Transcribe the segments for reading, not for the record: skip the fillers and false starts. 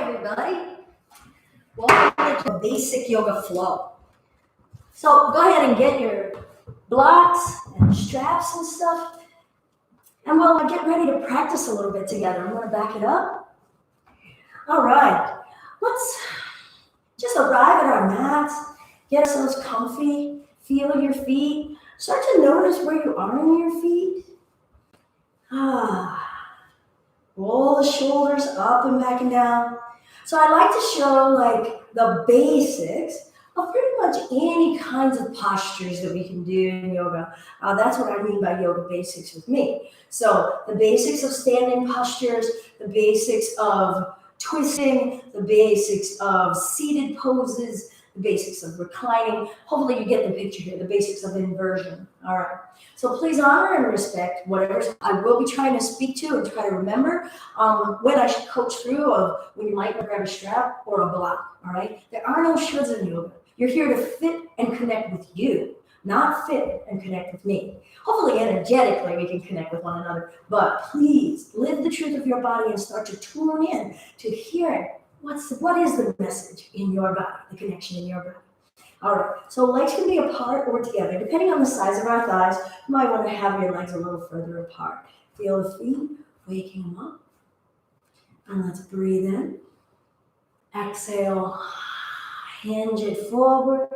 everybody. Welcome to a basic yoga flow. So go ahead and get your blocks and straps and stuff. And we'll get ready to practice a little bit together. I'm going to back it up. All right. Let's just arrive at our mats. Get ourselves comfy. Feel your feet. Start to notice where you are in your feet. Roll the shoulders up and back and down. So I like to show the basics of pretty much any kinds of postures that we can do in yoga. That's what I mean by yoga basics with me. So the basics of standing postures, the basics of twisting, the basics of seated poses, the basics of reclining. Hopefully you get the picture here, the basics of inversion. All right. So please honor and respect whatever I will be trying to speak to and try to remember when I should coach through of when you might grab a strap or a block. All right. There are no shoulds in yoga. You're here to fit and connect with you, not fit and connect with me. Hopefully energetically we can connect with one another, but please live the truth of your body and start to tune in to hearing what is the message in your body, the connection in your body. All right, so legs can be apart or together. Depending on the size of our thighs, you might want to have your legs a little further apart. Feel the feet, waking them up. And let's breathe in. Exhale, hinge it forward.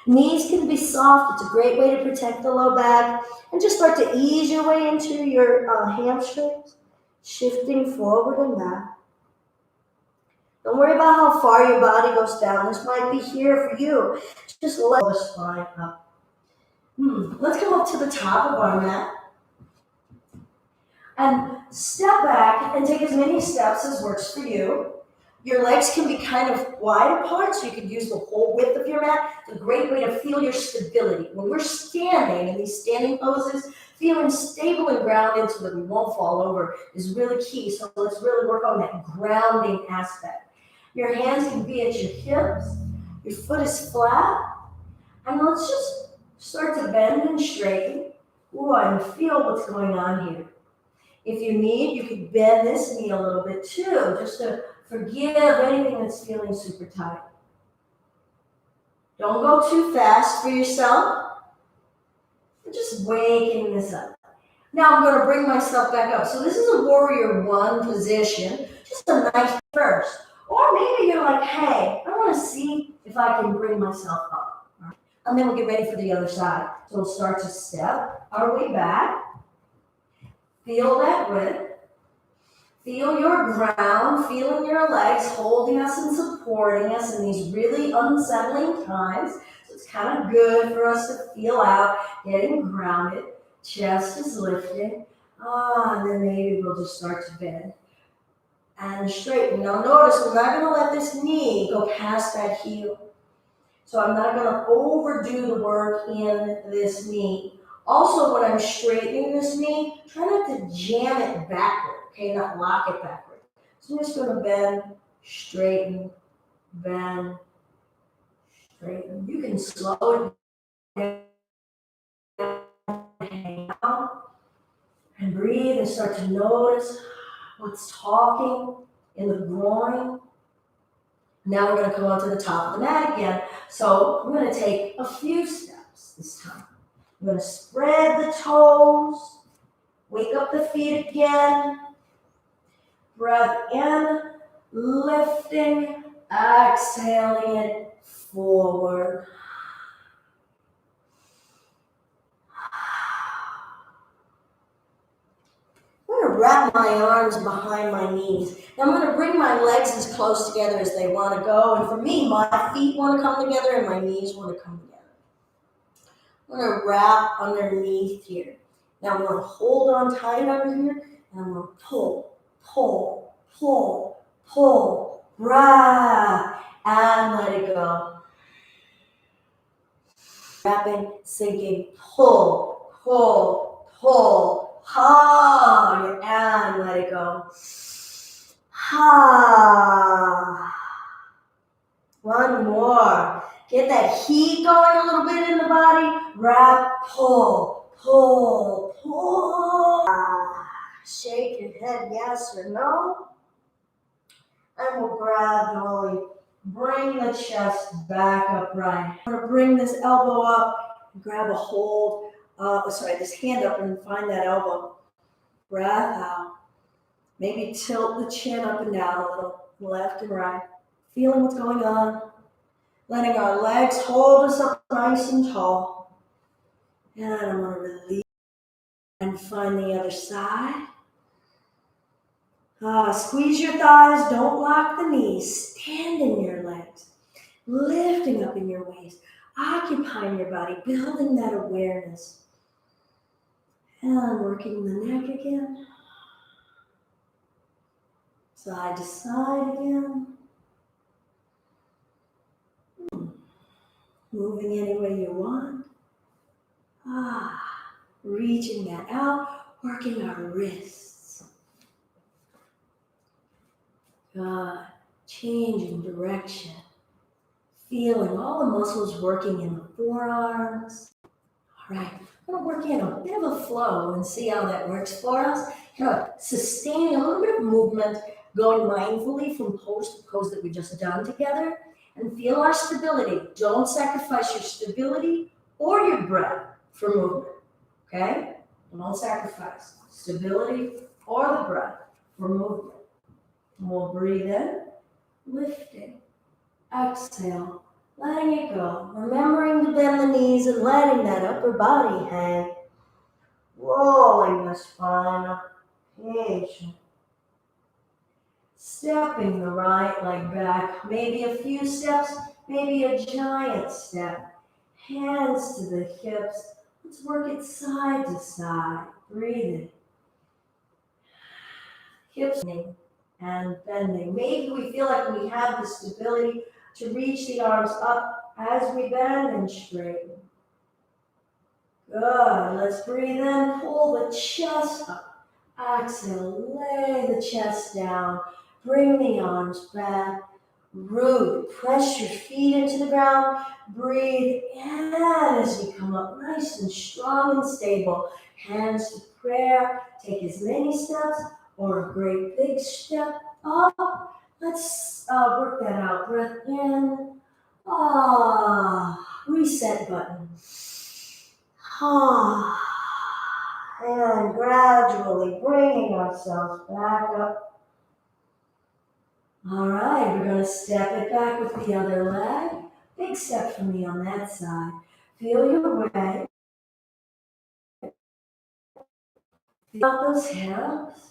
Knees can be soft. It's a great way to protect the low back. And just start to ease your way into your hamstrings, shifting forward and back. Don't worry about how far your body goes down. This might be here for you. Just let the spine up. Let's come up to the top of our mat. And step back and take as many steps as works for you. Your legs can be kind of wide apart, so you can use the whole width of your mat. It's a great way to feel your stability. When we're standing in these standing poses, feeling stable and grounded so that we won't fall over is really key. So let's really work on that grounding aspect. Your hands can be at your hips. Your foot is flat. And let's just start to bend and straighten. And feel what's going on here. If you need, you can bend this knee a little bit too, just to forgive anything that's feeling super tight. Don't go too fast for yourself. You're just waking this up. Now I'm going to bring myself back up. So this is a warrior one position, just a nice first. Or maybe you're like, hey, I want to see if I can bring myself up. Right? And then we'll get ready for the other side. So we'll start to step our way back. Feel that width. Feel your ground, feeling your legs holding us and supporting us in these really unsettling times. So it's kind of good for us to feel out, getting grounded. Chest is lifting. And then maybe we'll just start to bend. And straighten. Now notice, we're not going to let this knee go past that heel. So I'm not going to overdo the work in this knee. Also, when I'm straightening this knee, try not to jam it backward, okay? Not lock it backward. So I'm just going to bend, straighten, bend, straighten. You can slow it down, hang out, and breathe and start to notice what's talking in the groin. Now we're going to come onto the top of the mat again. So we're going to take a few steps this time. I'm going to spread the toes, wake up the feet again, breath in, lifting, exhaling it forward. I'm going to wrap my arms behind my knees. Now I'm going to bring my legs as close together as they want to go. And for me, my feet want to come together and my knees want to come together. I'm going to wrap underneath here. Now I'm going to hold on tight over here, and I'm going to pull, pull, pull, pull, breath, and let it go. Wrapping, sinking, pull, pull, pull, hug, and let it go. One more. Get that heat going a little bit in the body. Wrap, pull, pull, pull. Shake your head yes or no. and we'll gradually bring the chest back upright. I'm going to bring this elbow up and grab a hold, this hand up and find that elbow. Breath out. Maybe tilt the chin up and down a little, left and right. Feeling what's going on. Letting our legs hold us up nice and tall. And I'm going to release and find the other side. Squeeze your thighs, don't lock the knees. Stand in your legs. Lifting up in your waist. Occupying your body, building that awareness. And working the neck again. Side to side again. Moving any way you want. Reaching that out, working our wrists. Good. Changing direction. Feeling all the muscles working in the forearms. All right, I'm going to work in a bit of a flow and see how that works for us. Sustaining a little bit of movement, going mindfully from pose to pose that we've just done together, and feel our stability. Don't sacrifice your stability or your breath for movement, okay? Don't sacrifice stability or the breath for movement. And we'll breathe in, lifting, exhale, letting it go. Remembering to bend the knees and letting that upper body hang. Rolling the spine up, patient. Stepping the right leg back, maybe a few steps, maybe a giant step. Hands to the hips. Let's work it side to side. Breathing. Hips and bending. Maybe we feel like we have the stability to reach the arms up as we bend and straighten. Good. Let's breathe in. Pull the chest up. Exhale. Lay the chest down. Bring the arms back. Root. Press your feet into the ground. Breathe in as you come up nice and strong and stable. Hands to prayer. Take as many steps or a great big step up. Let's work that out. Breath in. Reset button. And gradually bringing ourselves back up. All right, we're going to step it back with the other leg. Big step for me on that side. Feel your way. Feel out those hips.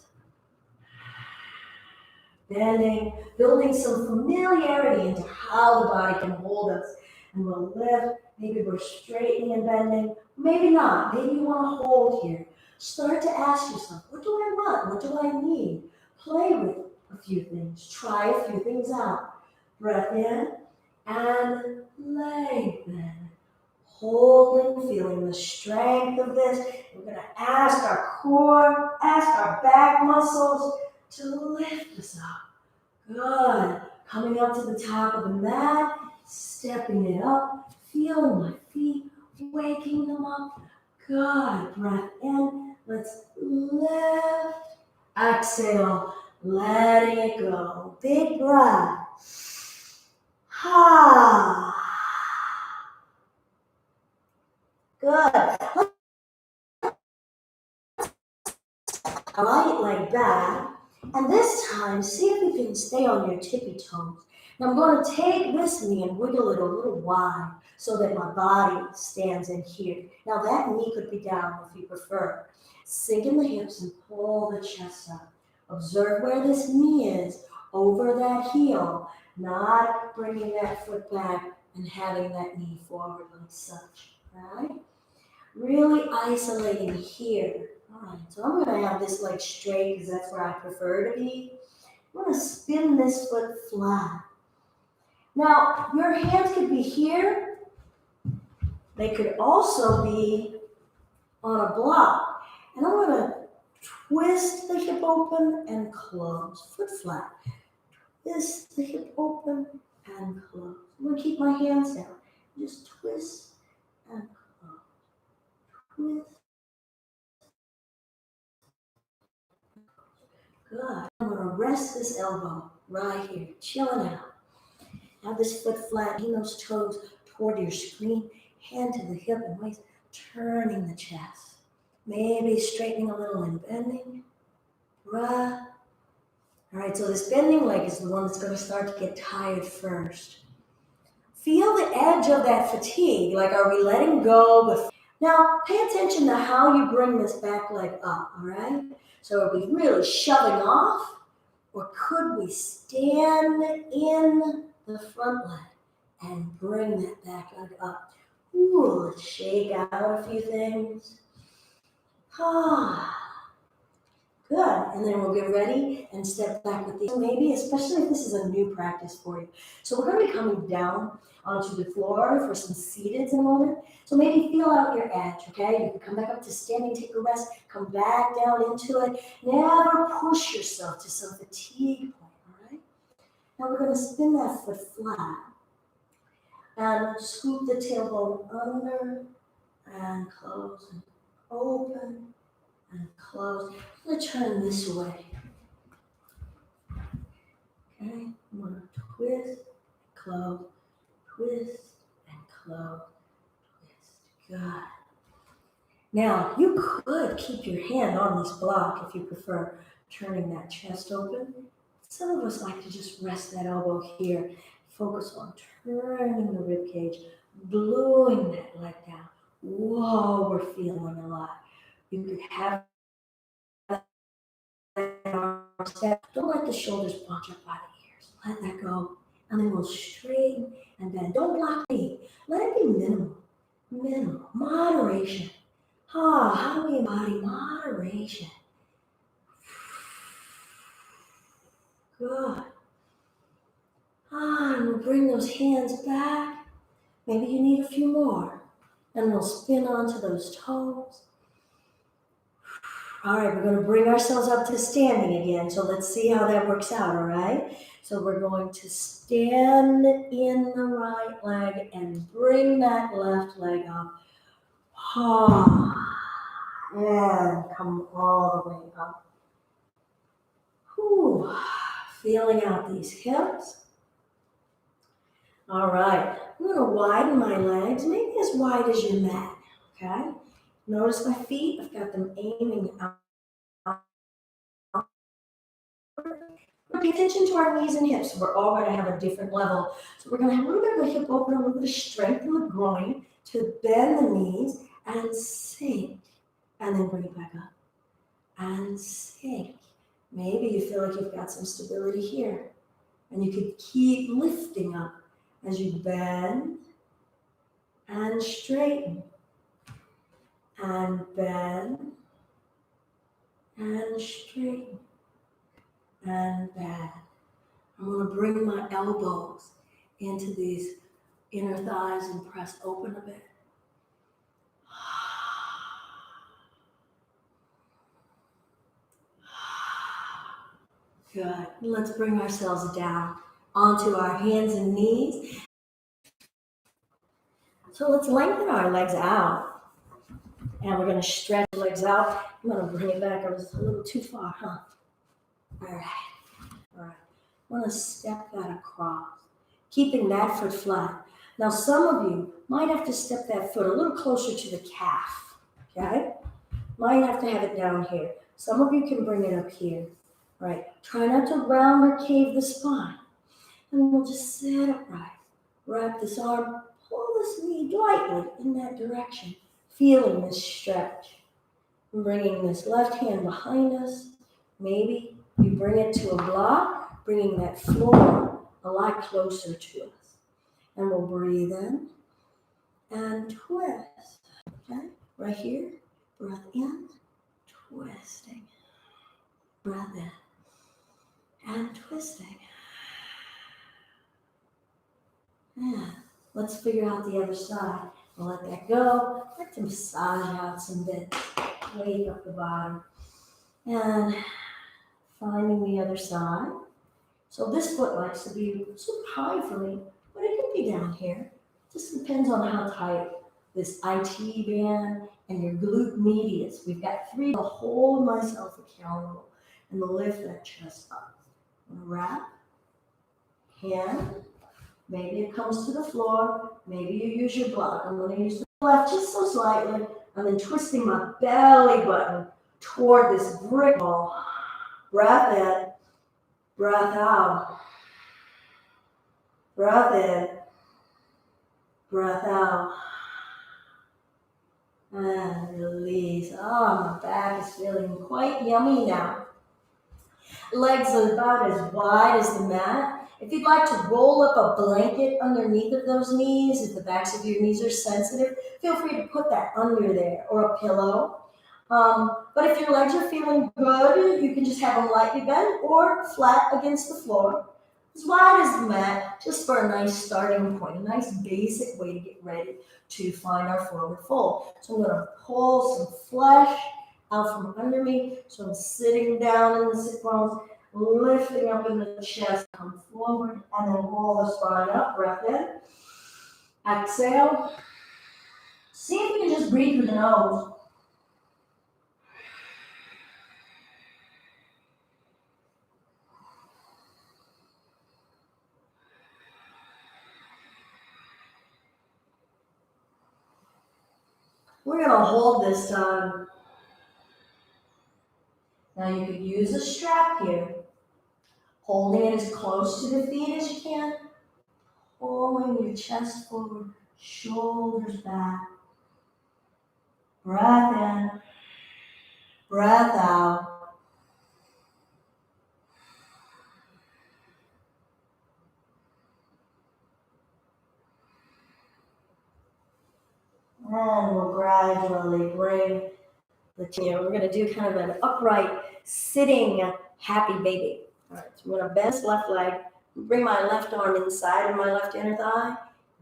Bending, building some familiarity into how the body can hold us. And we'll lift. Maybe we're straightening and bending. Maybe not. Maybe you want to hold here. Start to ask yourself, what do I want? What do I need? Play with a few things. Try a few things out. Breath in and lengthen. Holding, feeling the strength of this. We're going to ask our core, ask our back muscles to lift us up. Good. Coming up to the top of the mat, stepping it up, feeling my feet, waking them up. Good. Breath in. Let's lift. Exhale. Letting it go. Big breath. Good. Right leg back. And this time, see if you can stay on your tippy toes. Now I'm going to take this knee and wiggle it a little wide so that my body stands in here. Now that knee could be down if you prefer. Sink in the hips and pull the chest up. Observe where this knee is over that heel, not bringing that foot back and having that knee forward like such. All right? Really isolating here. All right, so I'm going to have this leg straight because that's where I prefer to be. I'm going to spin this foot flat. Now, your hands could be here. They could also be on a block. And I'm going to twist the hip open and close. Foot flat. Twist the hip open and close. I'm going to keep my hands down. Just twist and close. Twist. Good. I'm going to rest this elbow right here, chilling out. Have this foot flat, in those toes toward your screen, hand to the hip and waist, turning the chest. Maybe straightening a little and bending. Breath. All right, so this bending leg is the one that's going to start to get tired first. Feel the edge of that fatigue, like are we letting go? Now, pay attention to how you bring this back leg up, all right? So are we really shoving off? Or could we stand in the front leg and bring that back leg up? Ooh, let's shake out a few things. Good. And then we'll get ready and step back with these. Maybe, especially if this is a new practice for you. So we're going to be coming down onto the floor for some seated in a moment. So maybe feel out your edge, okay? You can come back up to standing, take a rest, come back down into it. Never push yourself to some fatigue point, all right? Now we're going to spin that foot flat and scoop the tailbone under and close and open and close. I'm going to turn this way. Okay, I'm going to twist, close, twist, and close, twist. Good. Now, you could keep your hand on this block if you prefer turning that chest open. Some of us like to just rest that elbow here. Focus on turning the rib cage, blowing that leg down. Whoa, we're feeling a lot. You could have that arm step. Don't let the shoulders bunch up by the ears. Let that go. And then we'll straighten and bend. Don't block me. Let it be minimal. Minimal. Moderation. How do we embody moderation? Good. And we'll bring those hands back. Maybe you need a few more. And we'll spin onto those toes. All right, we're going to bring ourselves up to standing again. So let's see how that works out, all right? So we're going to stand in the right leg and bring that left leg up. And come all the way up. Whew. Feeling out these hips. All right, I'm going to widen my legs, maybe as wide as your mat, okay? Notice my feet, I've got them aiming out. Pay attention to our knees and hips. We're all going to have a different level. So we're going to have a little bit of a hip opener, a little bit of strength in the groin to bend the knees and sink. And then bring it back up. And sink. Maybe you feel like you've got some stability here. And you could keep lifting up as you bend and straighten. And bend and straighten. And bend. I'm going to bring my elbows into these inner thighs and press open a bit. Good. Let's bring ourselves down onto our hands and knees. So let's lengthen our legs out. And we're going to stretch the legs out. I'm going to bring it back. I was a little too far, huh? All right. All right. I'm going to step that across, keeping that foot flat. Now, some of you might have to step that foot a little closer to the calf, okay? Might have to have it down here. Some of you can bring it up here. All right. Try not to round or cave the spine. And we'll just sit upright. Wrap this arm, pull this knee lightly in that direction, feeling this stretch. Bringing this left hand behind us. Maybe you bring it to a block, bringing that floor a lot closer to us. And we'll breathe in and twist. Okay, right here, breath in, twisting. Breath in and twisting. And let's figure out the other side. We'll let that go. Let to massage out some bits. Wake up the bottom. And finding the other side. So this foot likes to be super high for me, but it can be down here. Just depends on how tight this IT band and your glute medius. We've got 3 to hold myself accountable and to lift that chest up. I'm gonna wrap hand. Maybe it comes to the floor. Maybe you use your block. I'm going to use the left just so slightly. And then twisting my belly button toward this brick wall. Breath in, breath out. Breath in, breath out. And release. Oh, my back is feeling quite yummy now. Legs are about as wide as the mat. If you'd like to roll up a blanket underneath of those knees, if the backs of your knees are sensitive, feel free to put that under there, or a pillow. But if your legs are feeling good, you can just have them lightly bent or flat against the floor. As wide as the mat, just for a nice starting point, a nice basic way to get ready to find our forward fold. So I'm going to pull some flesh out from under me. So I'm sitting down in the sit bones, lifting up in the chest, come forward, and then roll the spine up, breath in. Exhale. See if you can just breathe through the nose. We're going to hold this time. Now you could use a strap here, holding it as close to the feet as you can, pulling your chest forward, shoulders back. Breath in, breath out. And we'll gradually bring the chin. We're going to do kind of an upright sitting happy baby. All right, so I'm going to bend this left leg, bring my left arm inside of my left inner thigh,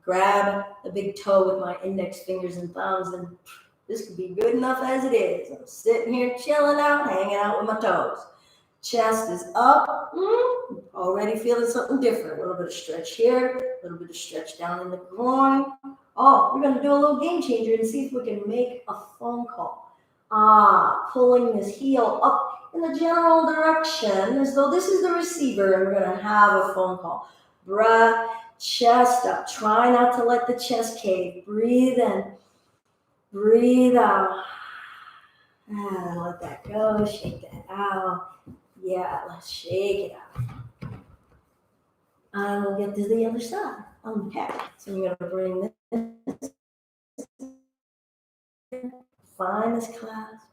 grab the big toe with my index fingers and thumbs, and this could be good enough as it is. I'm sitting here chilling out, hanging out with my toes. Chest is up. Already feeling something different. A little bit of stretch here, a little bit of stretch down in the groin. Oh, we're going to do a little game changer and see if we can make a phone call. Pulling this heel up in the general direction as though this is the receiver and we're going to have a phone call. Breath, chest up. Try not to let the chest cave. Breathe in. Breathe out. And let that go. Shake that out. Yeah, let's shake it out. And we'll get to the other side. Okay. So you're going to bring this. Find this clasp.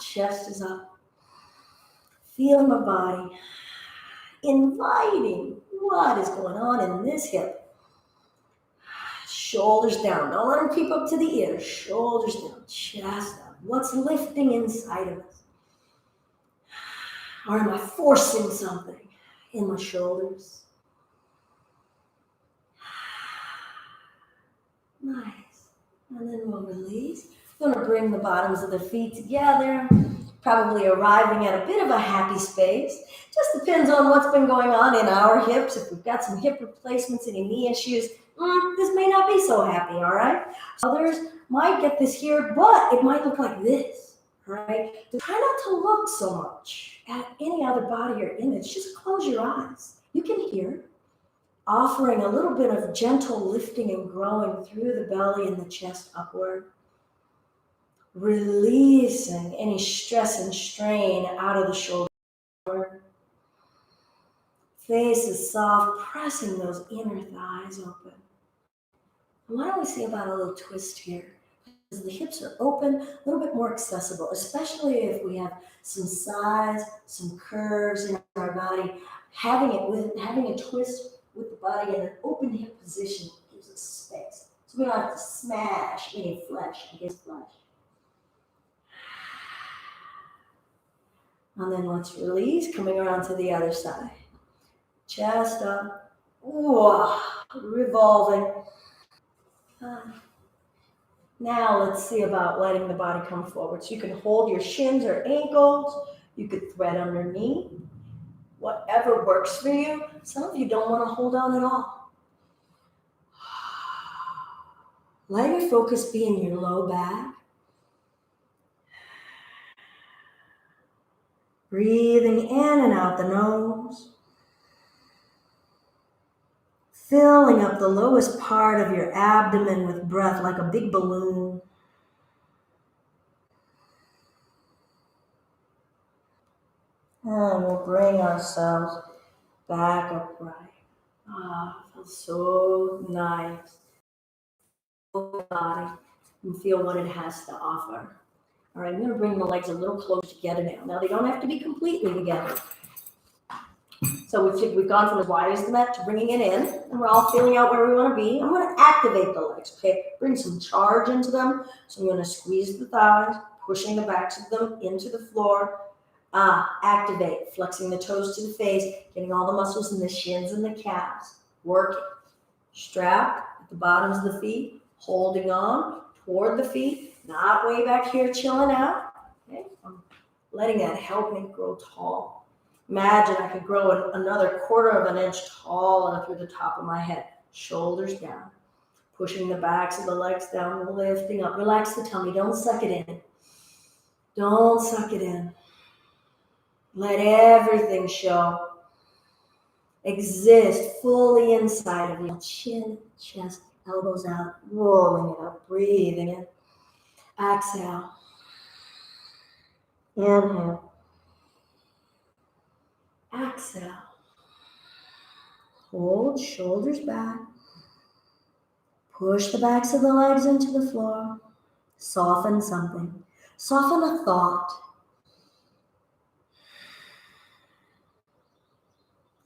Chest is up. Feel my body. Inviting what is going on in this hip. Shoulders down. Don't let them creep up to the ears. Shoulders down. Chest up. What's lifting inside of us? Or am I forcing something in my shoulders? Nice. And then we'll release. We're going to bring the bottoms of the feet together, probably arriving at a bit of a happy space. Just depends on what's been going on in our hips. If we've got some hip replacements, any knee issues, this may not be so happy, all right? Others might get this here, but it might look like this, all right? So try not to look so much at any other body or image. Just close your eyes. You can hear. Offering a little bit of gentle lifting and growing through the belly and the chest upward. Releasing any stress and strain out of the shoulder. Face is soft, pressing those inner thighs open. And why don't we see about a little twist here? Because the hips are open, a little bit more accessible, especially if we have some size, some curves in our body. Having a twist with the body in an open hip position gives us space. So we don't have to smash any flesh against flesh. And then let's release, coming around to the other side. Chest up. Revolving. Now let's see about letting the body come forward. So you can hold your shins or ankles. You could thread underneath. Whatever works for you. Some of you don't want to hold on at all. Let your focus be in your low back. Breathing in and out the nose. filling up the lowest part of your abdomen with breath like a big balloon. And we'll bring ourselves back upright. Feels so nice. Body and feel what it has to offer. All right, I'm going to bring the legs a little closer together now. Now they don't have to be completely together. So we've gone from as wide as the mat to bringing it in, and we're all feeling out where we want to be. I'm going to activate the legs, okay? Bring some charge into them. So I'm going to squeeze the thighs, pushing the backs of them into the floor. Activate, flexing the toes to the face, getting all the muscles in the shins and the calves. Working. Strapped at the bottoms of the feet, holding on toward the feet, not way back here chilling out. Okay? I'm letting that help me grow tall. Imagine I could grow another 1/4 of an inch taller through the top of my head. Shoulders down. Pushing the backs of the legs down, lifting up. Relax the tummy. Don't suck it in. Don't suck it in. Let everything show. Exist fully inside of you. Chin, chest, elbows out, rolling it up, breathing in. Exhale. Inhale. Exhale. Hold, shoulders back. Push the backs of the legs into the floor. Soften something. Soften a thought.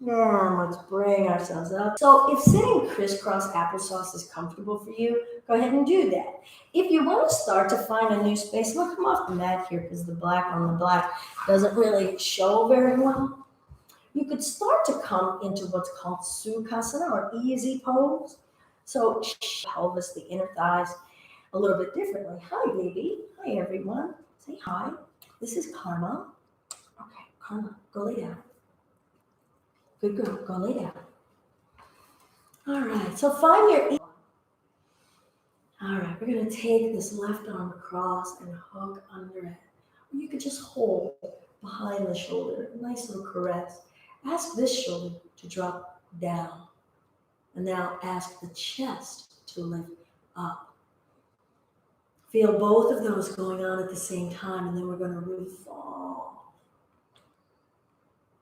And let's bring ourselves up. So if sitting crisscross applesauce is comfortable for you, go ahead and do that. If you want to start to find a new space, I'm going to come off the mat here because the black on the black doesn't really show very well. You could start to come into what's called Sukhasana or easy pose. So pelvis, the inner thighs, a little bit differently. Hi, baby. Hi, everyone. Say hi. This is Karma. Okay, Karma, go lay down. Good girl, go lay down. All right, so find your. All right, we're going to take this left arm across and hook under it. Or you could just hold behind the shoulder, a nice little caress. Ask this shoulder to drop down. And now ask the chest to lift up. Feel both of those going on at the same time, and then we're going to revolve.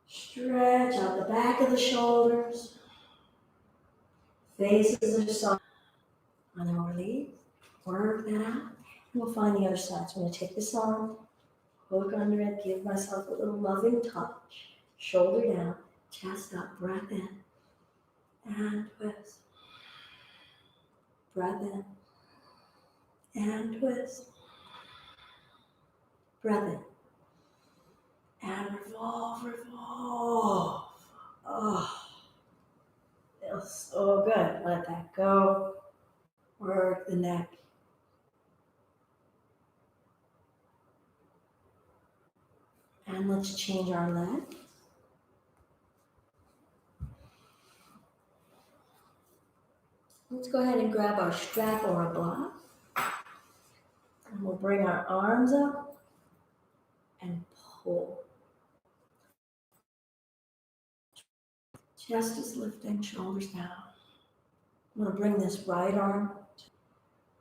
Stretch out the back of the shoulders. Faces are soft. And then release. Work that out. And we'll find the other side. So I'm going to take this arm, hook under it, give myself a little loving touch. Shoulder down, chest up, breath in. And twist. Breath in. And twist. Breath in. And revolve, revolve. Oh, feels so good. Let that go. Work the neck. And let's change our leg. Let's go ahead and grab our strap or a block. And we'll bring our arms up and pull. Chest is lifting, shoulders down. I'm going to bring this right arm.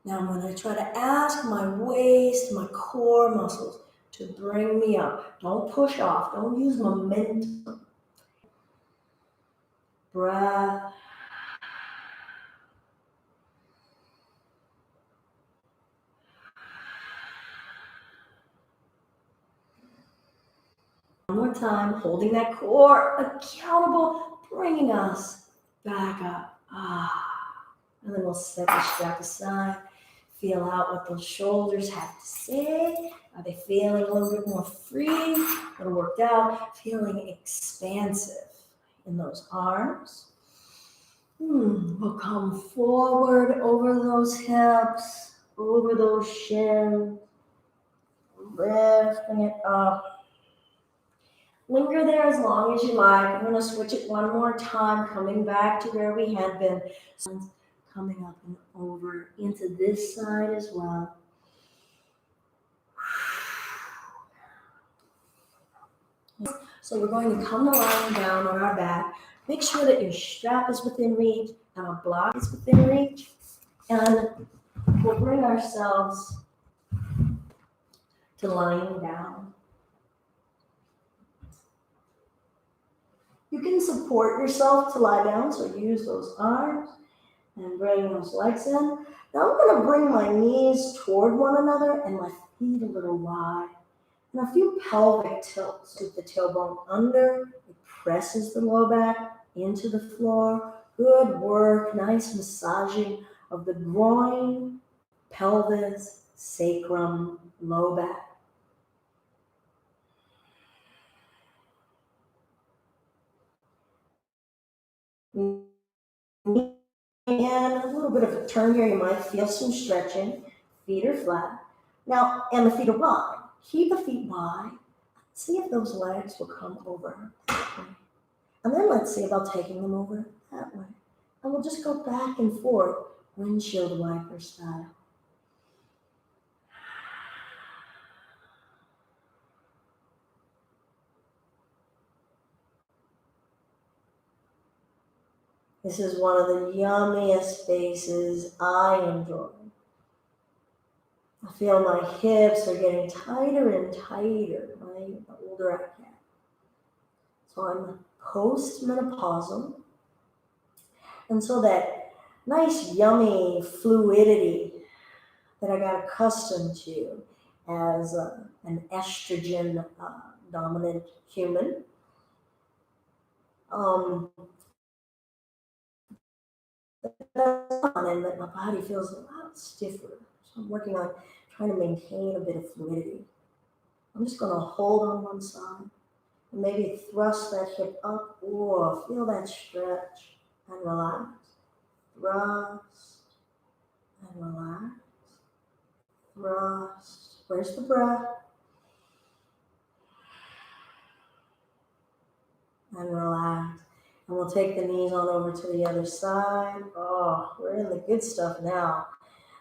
Now I'm going to try to ask my waist, my core muscles to bring me up. Don't push off. Don't use momentum. Breath. One more time, holding that core accountable, bringing us back up. And then we'll set the strap aside. Feel out what those shoulders have to say. Are they feeling a little bit more free, a little worked out, feeling expansive in those arms? We'll come forward over those hips, over those shins, lifting it up. Linger there as long as you like. I'm going to switch it one more time, coming back to where we had been. Coming up and over into this side as well. So we're going to come lying down on our back. Make sure that your strap is within reach. and our block is within reach. And we'll bring ourselves to lying down. You can support yourself to lie down, so use those arms and bring those legs in. Now I'm going to bring my knees toward one another and my feet a little wide. And a few pelvic tilts with the tailbone under. It presses the low back into the floor. Good work. Nice massaging of the groin, pelvis, sacrum, low back. And a little bit of a turn here. You might feel some stretching. Feet are flat. Now, and the feet are wide. Keep the feet wide. See if those legs will come over that way. And then let's see about taking them over that way. And we'll just go back and forth, windshield wiper style. This is one of the yummiest spaces I enjoy. I feel my hips are getting tighter and tighter, right? The older I get. So I'm post-menopausal. And so that nice, yummy fluidity that I got accustomed to as an estrogen dominant human. And that my body feels a lot stiffer. So I'm working on trying to maintain a bit of fluidity. I'm just going to hold on one side and maybe thrust that hip up or feel that stretch and relax. Thrust and relax. Thrust. Where's the breath? And relax. And we'll take the knees on over to the other side. Oh, we're in the good stuff now.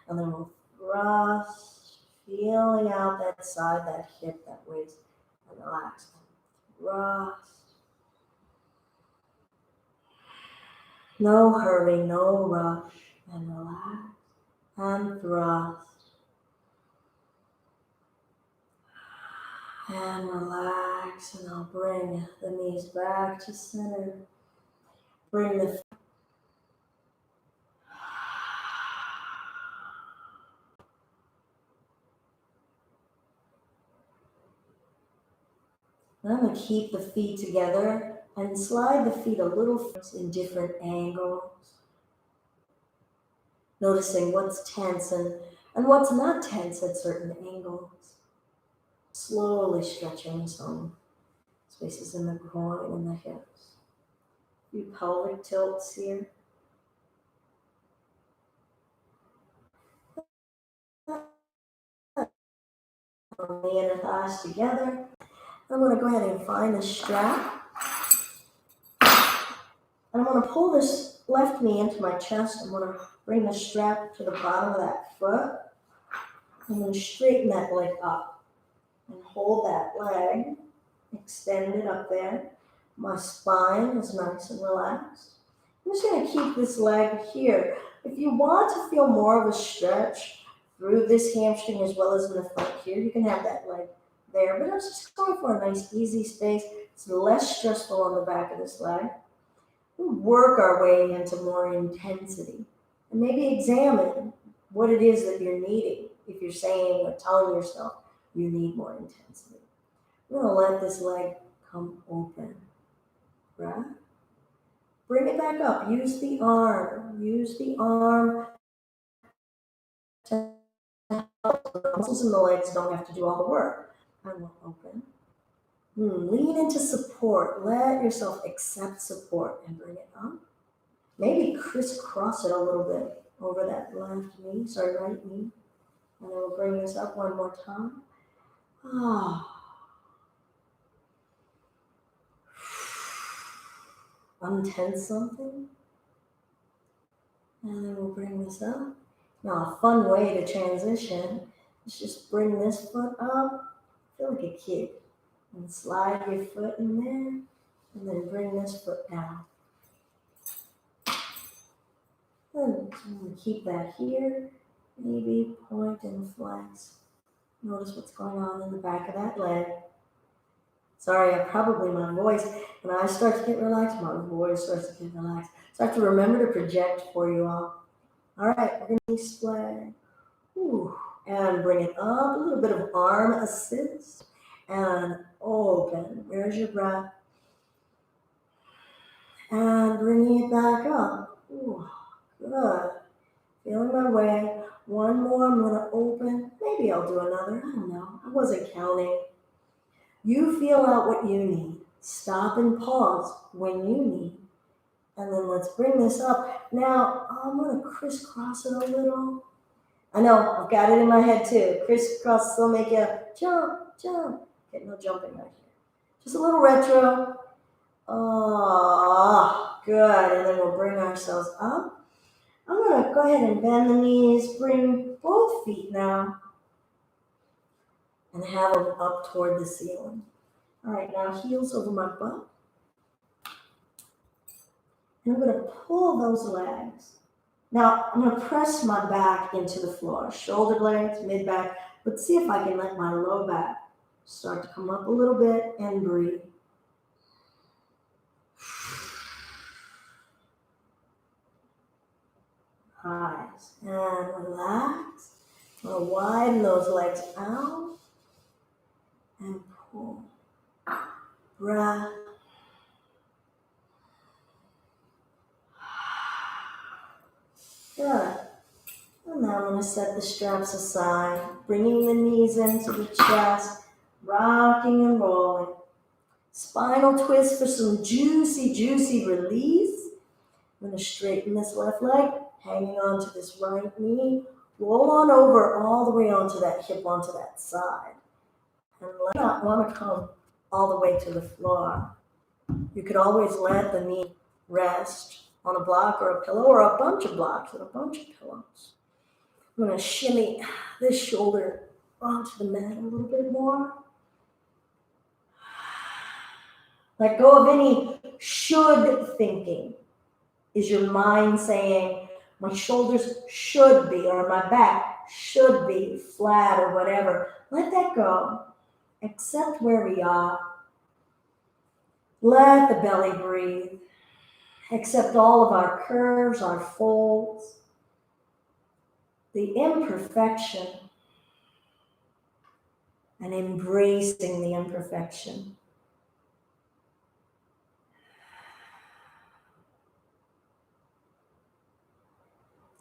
And then we'll thrust, feeling out that side, that hip, that waist, and relax. Thrust. No hurry, no rush, and relax. And thrust. And relax, and I'll bring the knees back to center. Bring the I'm going to keep the feet together and slide the feet a little in different angles. Noticing what's tense and what's not tense at certain angles. Slowly stretching some spaces in the groin and the hips. A few pelvic tilts here. The inner thighs together. I'm going to go ahead and find the strap. And I'm going to pull this left knee into my chest. I'm going to bring the strap to the bottom of that foot. I'm going to straighten that leg up and hold that leg extended up there. My spine is nice and relaxed. I'm just going to keep this leg here. If you want to feel more of a stretch through this hamstring as well as in the front here, you can have that leg there. But I'm just going for a nice easy space. It's less stressful on the back of this leg. We'll work our way into more intensity and maybe examine what it is that you're needing if you're saying or telling yourself you need more intensity. I'm going to let this leg come open. Breath. Bring it back up. Use the arm. Use the arm to help. The muscles in the legs don't have to do all the work. And we'll open. Lean into support. Let yourself accept support and bring it up. Maybe crisscross it a little bit over that right knee. And then we'll bring this up one more time. Untense something. And then we'll bring this up. Now, a fun way to transition is just bring this foot up. Feel like a kid. And slide your foot in there. And then bring this foot down. So I'm going to keep that here. Maybe point and flex. Notice what's going on in the back of that leg. Sorry, my voice, when I start to get relaxed, my voice starts to get relaxed. So I have to remember to project for you all. All right, we're going to display. Ooh, and bring it up, a little bit of arm assist, and open. Where's your breath? And bringing it back up. Ooh, good. Feeling my way. One more, I'm gonna open. Maybe I'll do another, I don't know. I wasn't counting. You feel out what you need. Stop and pause when you need. And then let's bring this up. Now, I'm gonna crisscross it a little. I know, I've got it in my head too. Crisscross will make you jump, jump. Okay, no jumping right here. Just a little retro. Oh, good. And then we'll bring ourselves up. I'm going to go ahead and bend the knees, bring both feet now, and have them up toward the ceiling. All right, now heels over my butt. And I'm going to pull those legs. Now, I'm going to press my back into the floor, shoulder blades, mid-back, but see if I can let my low back start to come up a little bit and breathe. Eyes and relax. I'm going to widen those legs out and pull. Breath. Good. And now I'm going to set the straps aside, bringing the knees into the chest, rocking and rolling. Spinal twist for some juicy, juicy release. I'm going to straighten this left leg, hanging onto this right knee. Roll on over all the way onto that hip, onto that side. And let not want to come all the way to the floor. You could always let the knee rest on a block or a pillow or a bunch of blocks and a bunch of pillows. I'm going to shimmy this shoulder onto the mat a little bit more. Let go of any should thinking. Is your mind saying, my shoulders should be, or my back should be flat or whatever? Let that go. Accept where we are. Let the belly breathe. Accept all of our curves, our folds, the imperfection, and embracing the imperfection.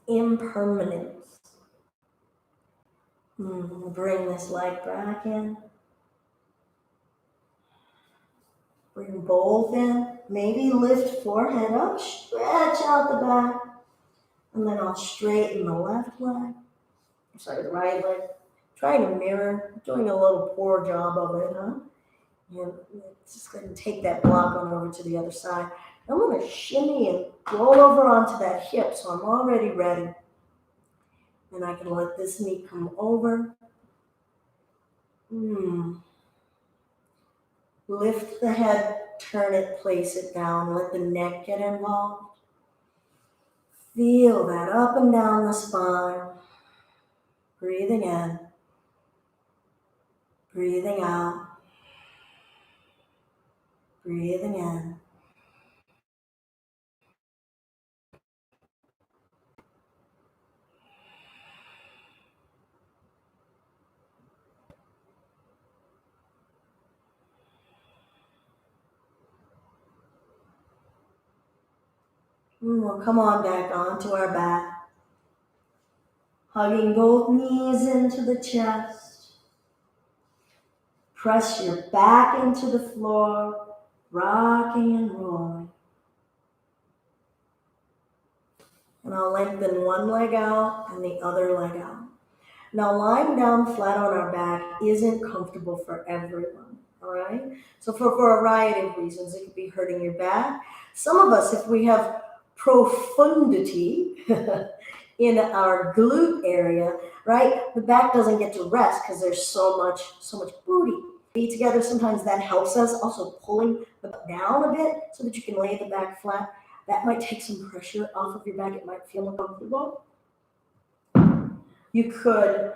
Impermanence. Bring this leg back in. Bring both in. Maybe lift forehead up, stretch out the back. And then I'll straighten the left leg. The right leg. Try to mirror. Doing a little poor job of it, huh? And just going to take that block on over to the other side. I'm going to shimmy and roll over onto that hip so I'm already ready. And I can let this knee come over. Lift the head, turn it, place it down. Let the neck get involved. Feel that up and down the spine. Breathing in. Breathing out. Breathing in. We'll come on back onto our back. Hugging both knees into the chest. Press your back into the floor, rocking and rolling. And I'll lengthen one leg out and the other leg out. Now, lying down flat on our back isn't comfortable for everyone, all right? So for a variety of reasons, it could be hurting your back. Some of us, if we have profundity in our glute area, right, the back doesn't get to rest because there's so much booty. Feet together, sometimes that helps us. Also pulling the butt down a bit so that you can lay the back flat. That might take some pressure off of your back. It might feel more comfortable. You could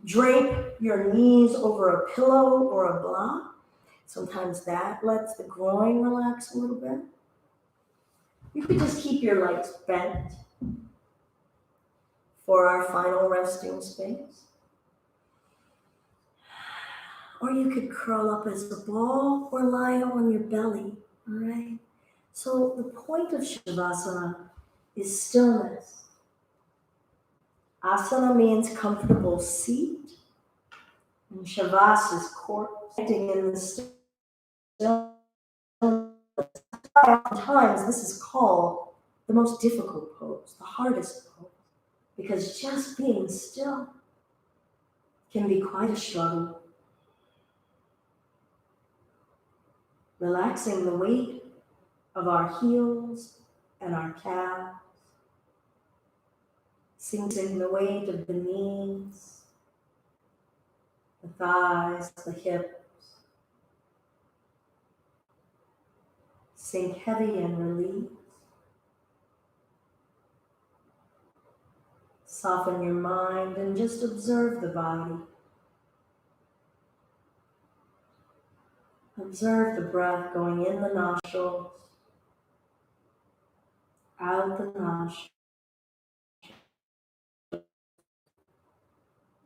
drape your knees over a pillow or a block. Sometimes that lets the groin relax a little bit. You could just keep your legs bent for our final resting space. Or you could curl up as a ball or lie on your belly, all right? So the point of Shavasana is stillness. Asana means comfortable seat, and Shavas is sitting in the stillness. Oftentimes, this is called the most difficult pose, the hardest pose, because just being still can be quite a struggle. Relaxing the weight of our heels and our calves, sinking the weight of the knees, the thighs, the hips. Sink heavy and release. Soften your mind and just observe the body. Observe the breath going in the nostrils, out the nostrils,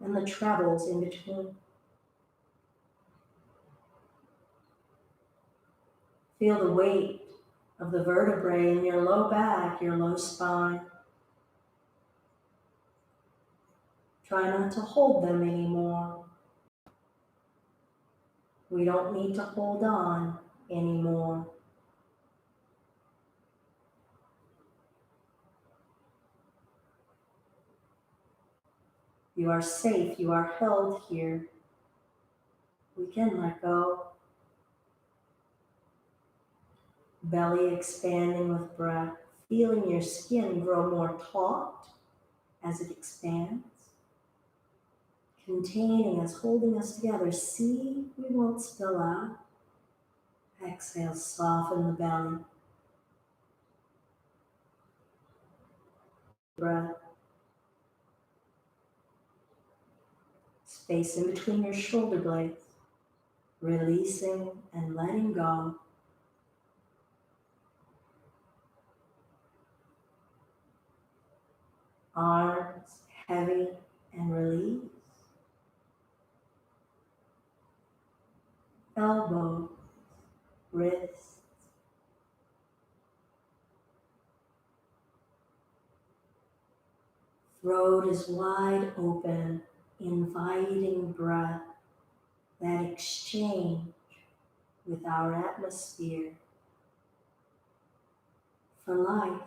and the travels in between. Feel the weight of the vertebrae in your low back, your low spine. Try not to hold them anymore. We don't need to hold on anymore. You are safe, you are held here. We can let go. Belly expanding with breath, feeling your skin grow more taut as it expands. Containing us, holding us together. See, we won't spill out. Exhale, soften the belly. Breath. Space in between your shoulder blades. Releasing and letting go. Arms heavy and release. Elbow, wrists. Throat is wide open, inviting breath, that exchange with our atmosphere for life.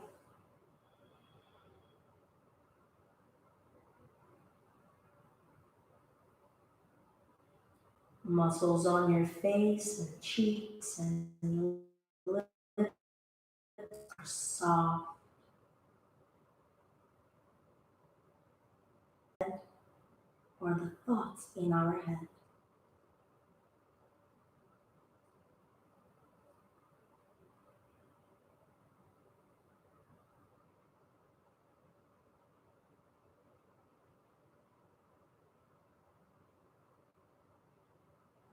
Muscles on your face and cheeks and lips are soft. Or the thoughts in our head.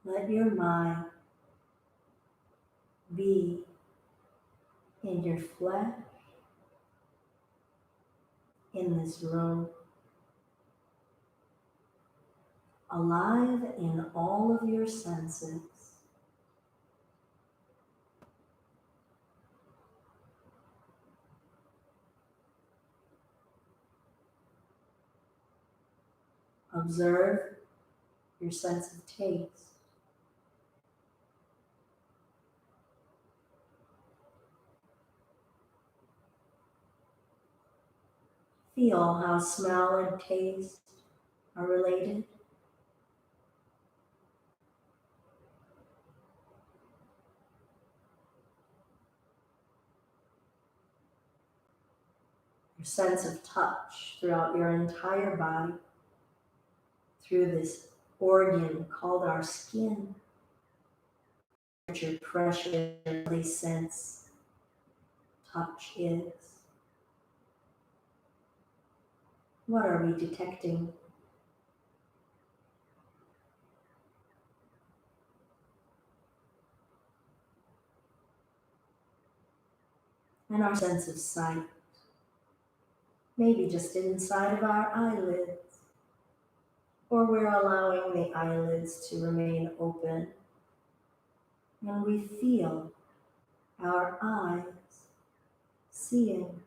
Let your mind be in your flesh, in this room, alive in all of your senses. Observe your sense of taste. Feel how smell and taste are related. Your sense of touch throughout your entire body, through this organ called our skin. Your pressure, sense touch is. What are we detecting? And our sense of sight, maybe just inside of our eyelids, or we're allowing the eyelids to remain open, and we feel our eyes seeing.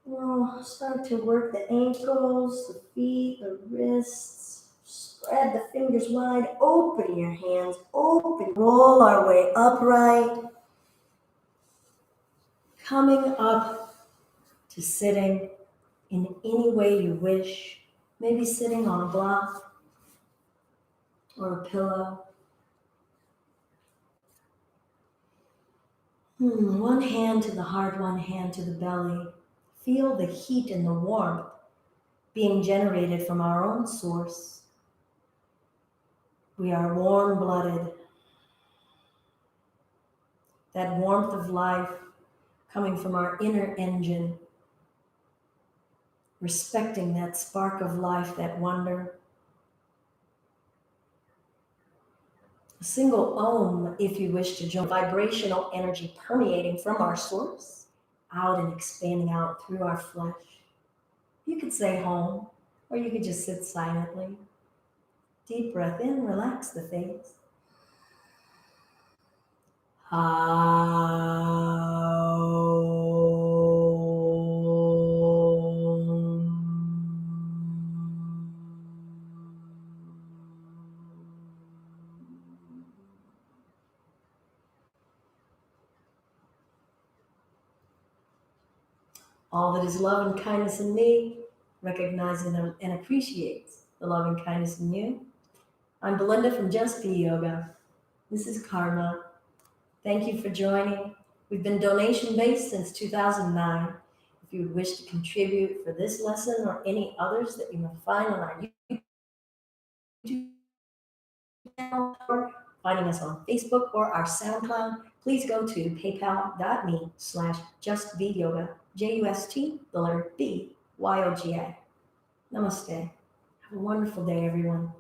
We'll start to work the ankles, the feet, the wrists. Spread the fingers wide. Open your hands. Open. Roll our way upright. Coming up to sitting in any way you wish. Maybe sitting on a block or a pillow. One hand to the heart, one hand to the belly. Feel the heat and the warmth being generated from our own source. We are warm-blooded. That warmth of life coming from our inner engine, respecting that spark of life, that wonder. A single Om, if you wish to join, vibrational energy permeating from our source out and expanding out through our flesh. You could say home, or you could just sit silently. Deep breath in, relax the face. All that is love and kindness in me, recognizing and appreciates the love and kindness in you. I'm Belinda from Just Be Yoga. This is Karma. Thank you for joining. We've been donation-based since 2009. If you would wish to contribute for this lesson or any others that you may find on our YouTube channel or finding us on Facebook or our SoundCloud, please go to paypal.me/justbyoga, JUST, the letter B, YOGA. Namaste. Have a wonderful day, everyone.